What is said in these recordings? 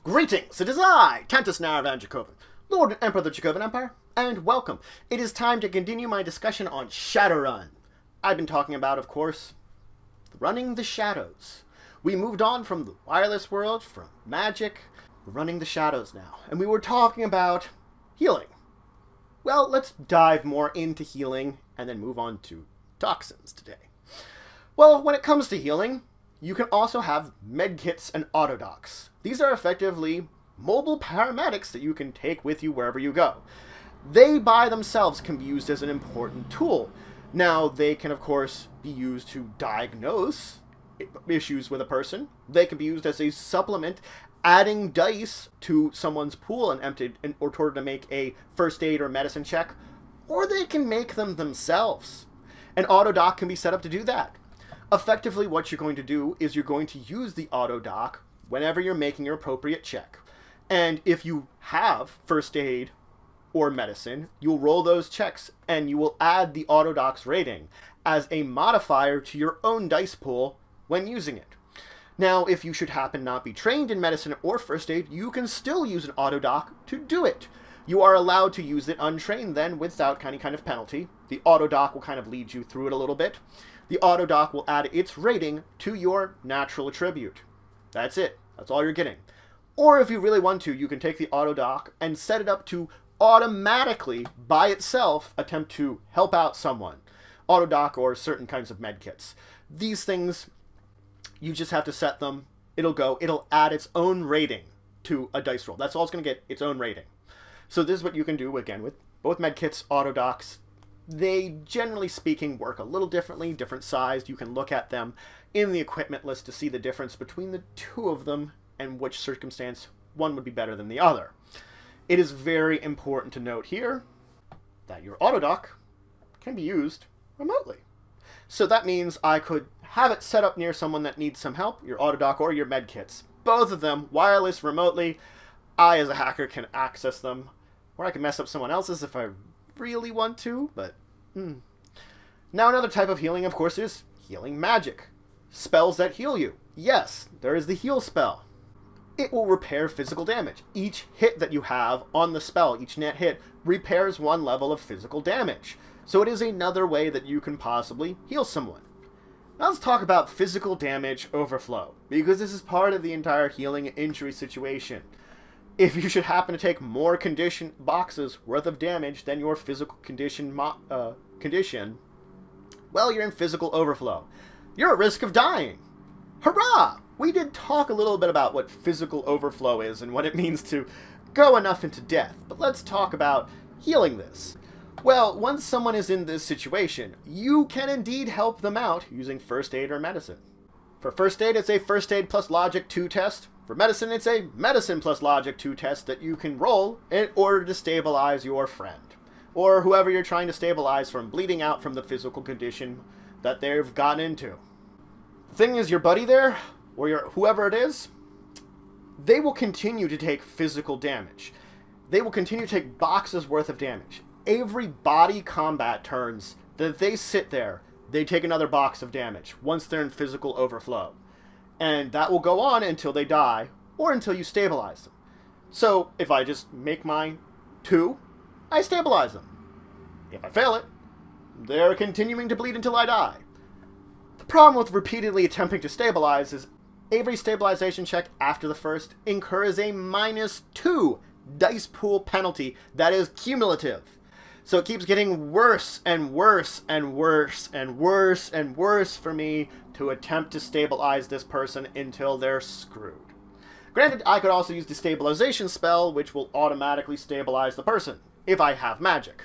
Greetings, it is I, Tantus Naravan Dracovin, Lord and Emperor of the Dracovin Empire, and welcome. It is time to continue my discussion on Shadowrun. I've been talking about, of course, running the shadows. We moved on from the wireless world, from magic, we're running the shadows now, and we were talking about healing. Well, let's dive more into healing and then move on to toxins today. Well, when it comes to healing, you can also have medkits and AutoDocs. These are effectively mobile paramedics that you can take with you wherever you go. They by themselves can be used as an important tool. Now, they can of course be used to diagnose issues with a person. They can be used as a supplement, adding dice to someone's pool and emptied in order to make a first aid or medicine check, or they can make them themselves. An AutoDoc can be set up to do that. Effectively, what you're going to do is you're going to use the AutoDoc whenever you're making your appropriate check. And if you have first aid or medicine, you'll roll those checks and you will add the AutoDoc's rating as a modifier to your own dice pool when using it. Now, if you should happen not be trained in medicine or first aid, you can still use an AutoDoc to do it. You are allowed to use it untrained then without any kind of penalty. The AutoDoc will kind of lead you through it a little bit. The AutoDoc will add its rating to your natural attribute. That's it. That's all you're getting. Or if you really want to, you can take the AutoDoc and set it up to automatically, by itself, attempt to help out someone. AutoDoc or certain kinds of medkits. These things, you just have to set them. It'll add its own rating to a dice roll. That's all it's going to get, its own rating. So this is what you can do, again, with both medkits, AutoDocs. They, generally speaking, work a little differently, different sized. You can look at them in the equipment list to see the difference between the two of them and which circumstance one would be better than the other. It is very important to note here that your AutoDoc can be used remotely. So that means I could have it set up near someone that needs some help, your AutoDoc or your medkits. Both of them, wireless, remotely. I, as a hacker, can access them, or I can mess up someone else's if I really want to, but Now, another type of healing, of course, is healing magic. Spells that heal you. Yes, there is the heal spell. It will repair physical damage. Each hit that you have on the spell, each net hit, repairs one level of physical damage. So it is another way that you can possibly heal someone. Now let's talk about physical damage overflow, because this is part of the entire healing injury situation. If you should happen to take more condition boxes worth of damage than your physical condition, well, you're in physical overflow. You're at risk of dying. Hurrah! We did talk a little bit about what physical overflow is and what it means to go enough into death, but let's talk about healing this. Well, once someone is in this situation, you can indeed help them out using first aid or medicine. For first aid, it's a first aid plus logic 2 test. For medicine, it's a medicine plus logic 2 test that you can roll in order to stabilize your friend, or whoever you're trying to stabilize from bleeding out from the physical condition that they've gotten into. The thing is, your buddy there, or whoever it is, they will continue to take physical damage. They will continue to take boxes worth of damage. Every body combat turns that they sit there, they take another box of damage once they're in physical overflow. And that will go on until they die, or until you stabilize them. So, if I just make mine 2, I stabilize them. If I fail it, they're continuing to bleed until I die. The problem with repeatedly attempting to stabilize is every stabilization check after the first incurs a -2 dice pool penalty that is cumulative. So it keeps getting worse and worse and worse and worse and worse for me to attempt to stabilize this person until they're screwed. Granted, I could also use the stabilization spell, which will automatically stabilize the person, if I have magic.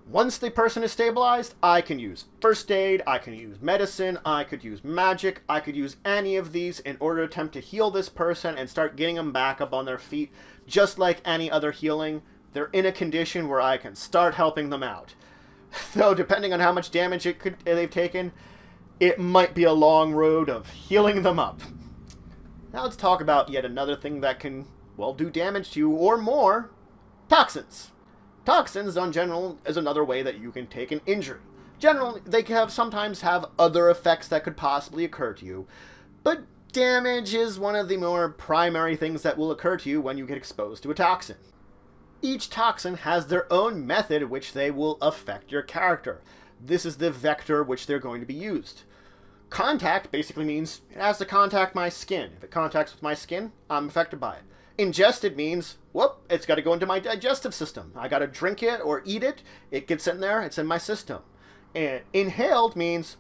Once the person is stabilized, I can use first aid, I can use medicine, I could use magic, I could use any of these in order to attempt to heal this person and start getting them back up on their feet. Just like any other healing, they're in a condition where I can start helping them out. Though, depending on how much damage they've taken, it might be a long road of healing them up. Now let's talk about yet another thing that can, well, do damage to you or more. Toxins. Toxins, in general, is another way that you can take an injury. Generally, they can sometimes have other effects that could possibly occur to you, but damage is one of the more primary things that will occur to you when you get exposed to a toxin. Each toxin has their own method which they will affect your character. This is the vector which they're going to be used. Contact basically means it has to contact my skin. If it contacts with my skin, I'm affected by it. Ingested means, whoop, it's got to go into my digestive system. I got to drink it or eat it. It gets in there. It's in my system. And inhaled means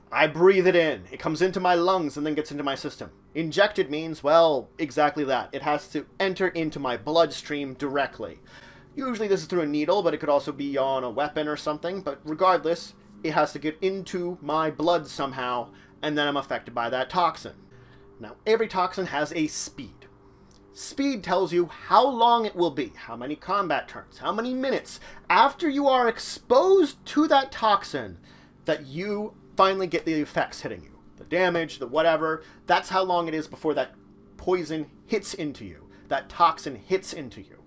I breathe it in. It comes into my lungs and then gets into my system. Injected means, well, exactly that. It has to enter into my bloodstream directly. Usually this is through a needle, but it could also be on a weapon or something. But regardless, it has to get into my blood somehow, and then I'm affected by that toxin. Now, every toxin has a speed. Speed tells you how long it will be, how many combat turns, how many minutes after you are exposed to that toxin that you finally get the effects hitting you. The damage, the whatever, that's how long it is before that poison hits into you, that toxin hits into you.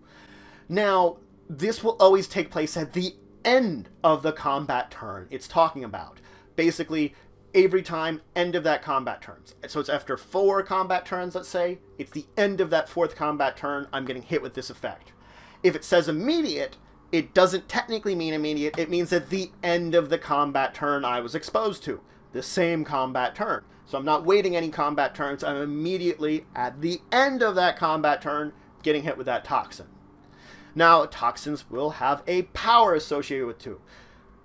Now, this will always take place at the end of the combat turn it's talking about. Basically, every time, end of that combat turns. So it's after 4 combat turns, let's say. It's the end of that 4th combat turn, I'm getting hit with this effect. If it says immediate, it doesn't technically mean immediate. It means at the end of the combat turn I was exposed to. The same combat turn. So I'm not waiting any combat turns. I'm immediately, at the end of that combat turn, getting hit with that toxin. Now, toxins will have a power associated with too.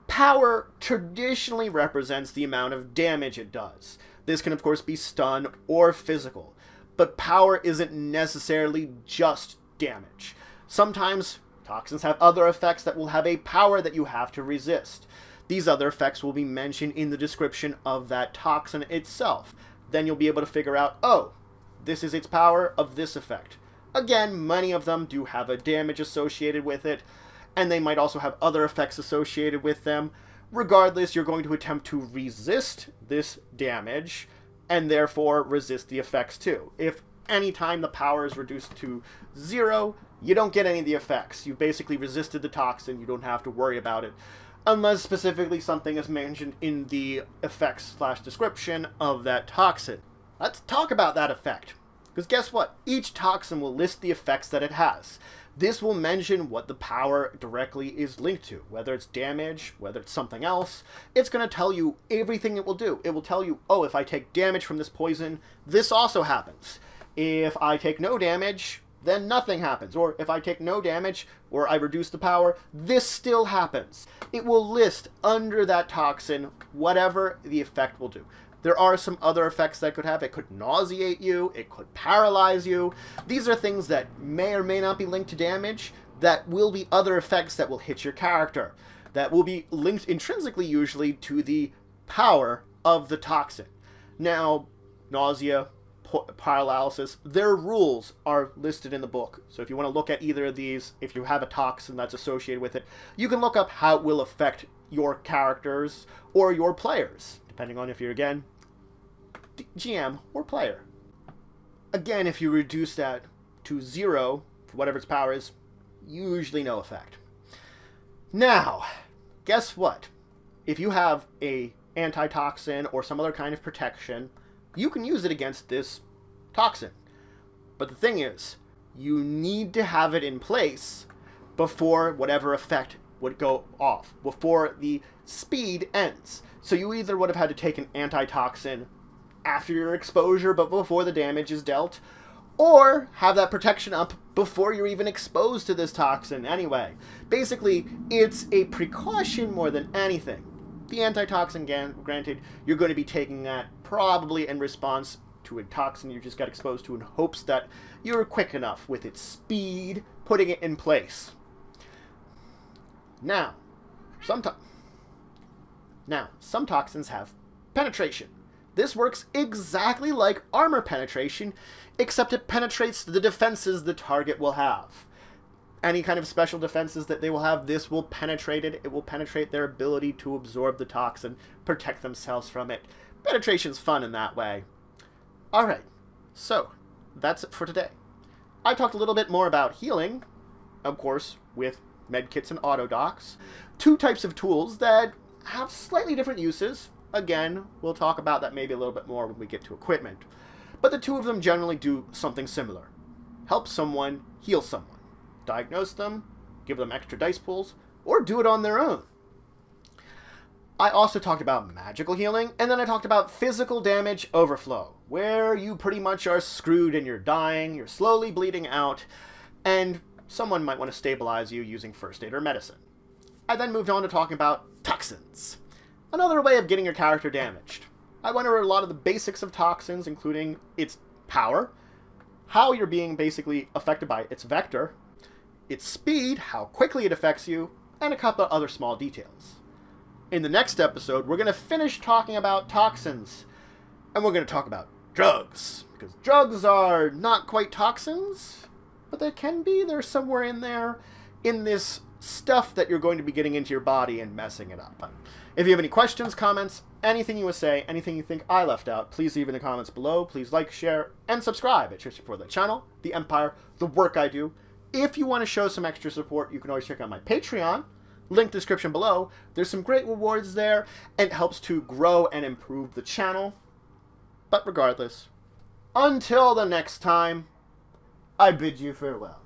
Power traditionally represents the amount of damage it does. This can, of course, be stun or physical. But power isn't necessarily just damage. Sometimes toxins have other effects that will have a power that you have to resist. These other effects will be mentioned in the description of that toxin itself. Then you'll be able to figure out, oh, this is its power of this effect. Again, many of them do have a damage associated with it, and they might also have other effects associated with them. Regardless, you're going to attempt to resist this damage, and therefore resist the effects too. If any time the power is reduced to 0, you don't get any of the effects. You basically resisted the toxin, you don't have to worry about it. Unless specifically something is mentioned in the effects/description of that toxin. Let's talk about that effect. Because guess what? Each toxin will list the effects that it has. This will mention what the power directly is linked to. Whether it's damage, whether it's something else. It's going to tell you everything it will do. It will tell you, oh, if I take damage from this poison, this also happens. If I take no damage, then nothing happens. Or if I take no damage, or I reduce the power, this still happens. It will list under that toxin whatever the effect will do. There are some other effects that could have. It could nauseate you. It could paralyze you. These are things that may or may not be linked to damage. That will be other effects that will hit your character. That will be linked intrinsically, usually, to the power of the toxin. Now, nausea, paralysis, their rules are listed in the book. So if you want to look at either of these, if you have a toxin that's associated with it, you can look up how it will affect your characters or your players, depending on if you're, again, GM or player. Again, if you reduce that to 0, for whatever its power is, usually no effect. Now, guess what? If you have a antitoxin or some other kind of protection, you can use it against this toxin. But the thing is, you need to have it in place before whatever effect would go off, before the speed ends. So you either would have had to take an antitoxin after your exposure, but before the damage is dealt, or have that protection up before you're even exposed to this toxin anyway. Basically, it's a precaution more than anything. The antitoxin, granted, you're going to be taking that probably in response to a toxin you just got exposed to in hopes that you're quick enough with its speed, putting it in place. Now, some toxins have penetration. This works exactly like armor penetration, except it penetrates the defenses the target will have. Any kind of special defenses that they will have, this will penetrate it. It will penetrate their ability to absorb the toxin, protect themselves from it. Penetration's fun in that way. Alright, so that's it for today. I talked a little bit more about healing, of course, with medkits and AutoDocs, two types of tools that have slightly different uses. Again, we'll talk about that maybe a little bit more when we get to equipment. But the two of them generally do something similar. Help someone heal someone. Diagnose them, give them extra dice pools, or do it on their own. I also talked about magical healing, and then I talked about physical damage overflow, where you pretty much are screwed and you're dying, you're slowly bleeding out, and someone might want to stabilize you using first aid or medicine. I then moved on to talking about toxins, another way of getting your character damaged. I went over a lot of the basics of toxins, including its power, how you're being basically affected by its vector, its speed, how quickly it affects you, and a couple of other small details. In the next episode, we're going to finish talking about toxins, and we're going to talk about drugs, because drugs are not quite toxins, but they can be. They're somewhere in there, in this stuff that you're going to be getting into your body and messing it up. If you have any questions, comments, anything you would say, anything you think I left out, please leave in the comments below. Please like, share, and subscribe. It shows support the channel, the Empire, the work I do. If you want to show some extra support, you can always check out my Patreon. Link description below. There's some great rewards there, and it helps to grow and improve the channel. But regardless, until the next time, I bid you farewell.